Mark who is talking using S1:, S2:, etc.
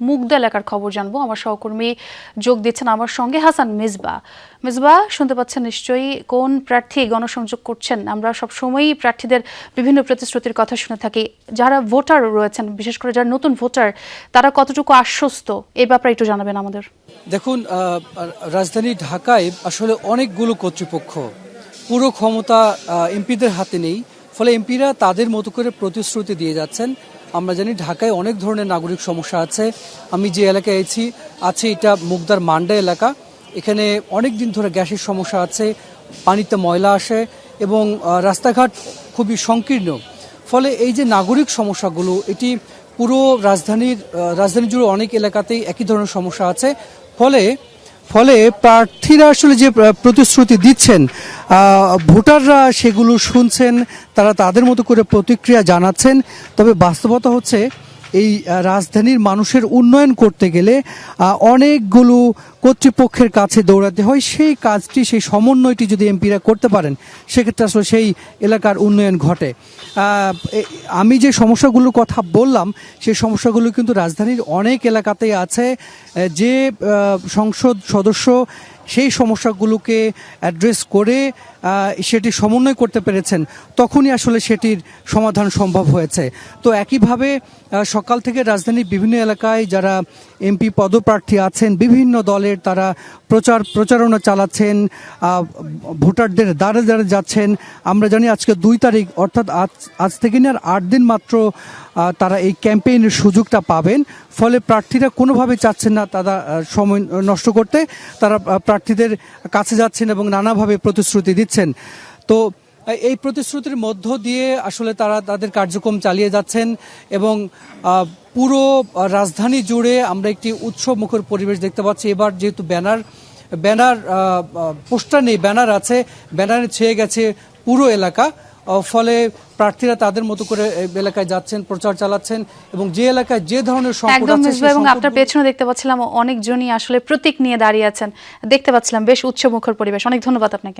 S1: মুগদা এলাকার খবর জানবো। আমার সহকর্মী যোগ দিচ্ছেন আমার সঙ্গে, হাসান মিসবা। মিসবা, শুনতে পাচ্ছেন নিশ্চয়ই, কোন প্রার্থী গণসংযোগ করছেন? আমরা সবসময়ই প্রার্থীদের বিভিন্ন প্রতিশ্রুতির কথা শুনে থাকি। যারা ভোটার রয়েছেন, বিশেষ করে যারা নতুন ভোটার, তারা কতটুকু আশ্বস্ত, এই ব্যাপারে একটু জানাবেন আমাদের।
S2: দেখুন, রাজধানী ঢাকায় আসলে অনেকগুলো কর্তৃপক্ষ, পুরো ক্ষমতা এমপিদের হাতে নেই। ফলে এমপিরা তাদের মতো করে প্রতিশ্রুতি দিয়ে যাচ্ছেন। আমরা জানি ঢাকায় অনেক ধরনের নাগরিক সমস্যা আছে। আমি যে এলাকায় আছি এটা মুগদার মান্ডা এলাকা। এখানে অনেক দিন ধরে গ্যাসের সমস্যা আছে, পানিতে ময়লা আসে এবং রাস্তাঘাট খুবই সংকীর্ণ। ফলে এই যে নাগরিক সমস্যাগুলো, এটি পুরো রাজধানী জুড়ে অনেক এলাকাতেই একই ধরনের সমস্যা আছে। ফলে প্রার্থীরা আসলে যে প্রতিশ্রুতি দিচ্ছেন, ভোটাররা সেগুলো শুনছেন, তারা তাদের মতো করে প্রতিক্রিয়া জানাচ্ছেন। তবে বাস্তবতা হচ্ছে এই রাজধানীর মানুষের উন্নয়ন করতে গেলে অনেকগুলো কর্তৃপক্ষের কাছে দৌড়াতে হয়। সেই কাজটি, সেই সমন্বয়টি যদি এমপিরা করতে পারেন, সেক্ষেত্রে আসলে সেই এলাকার উন্নয়ন ঘটে। আমি যে সমস্যাগুলোর কথা বললাম, সেই সমস্যাগুলো কিন্তু রাজধানীর অনেক এলাকাতেই আছে। যে সংসদ সদস্য সেই সমস্যাগুলোকে অ্যাড্রেস করে সেটি সমন্বয় করতে পেরেছেন, তখনই আসলে সেটির সমাধান সম্ভব হয়েছে। তো একইভাবে সকাল থেকে রাজধানীর বিভিন্ন এলাকায় যারা এমপি পদপ্রার্থী আছেন, বিভিন্ন দলের, তারা প্রচারণা চালাচ্ছেন, ভোটারদের দ্বারে দ্বারে যাচ্ছেন। আমরা জানি আজকে 2 তারিখ, অর্থাৎ আজ থেকে নিয়ে আর 8 দিন মাত্র তারা এই ক্যাম্পেইনের সুযোগটা পাবেন। ফলে প্রার্থীরা কোনোভাবে চাচ্ছেন না তারা সময় নষ্ট করতে। তারা প্রার্থীদের কাছে যাচ্ছেন এবং নানাভাবে প্রতিশ্রুতি দিচ্ছেন। তো এই প্রতিশ্রুতির মধ্য দিয়ে আসলে তারা তাদের কার্যক্রম চালিয়ে যাচ্ছেন এবং পুরো রাজধানী জুড়ে আমরা একটি উৎসবমুখর পরিবেশ দেখতে পাচ্ছি। এবার যেহেতু ব্যানার পোস্টার নেই, ব্যানার আছে, ব্যানারে ছেয়ে গেছে পুরো এলাকা। ফলে প্রার্থীরা তাদের মতো করে এলাকায় যাচ্ছেন, প্রচার চালাচ্ছেন এবং যে এলাকায় যে ধরনের সংকট আছে,
S1: এবং আপনার পেছনে দেখতে পাচ্ছিলাম অনেকজনই আসলে প্রতীক নিয়ে দাঁড়িয়ে আছেন, দেখতে পাচ্ছিলাম বেশ উৎসবমুখর পরিবেশ। অনেক ধন্যবাদ আপনাকে।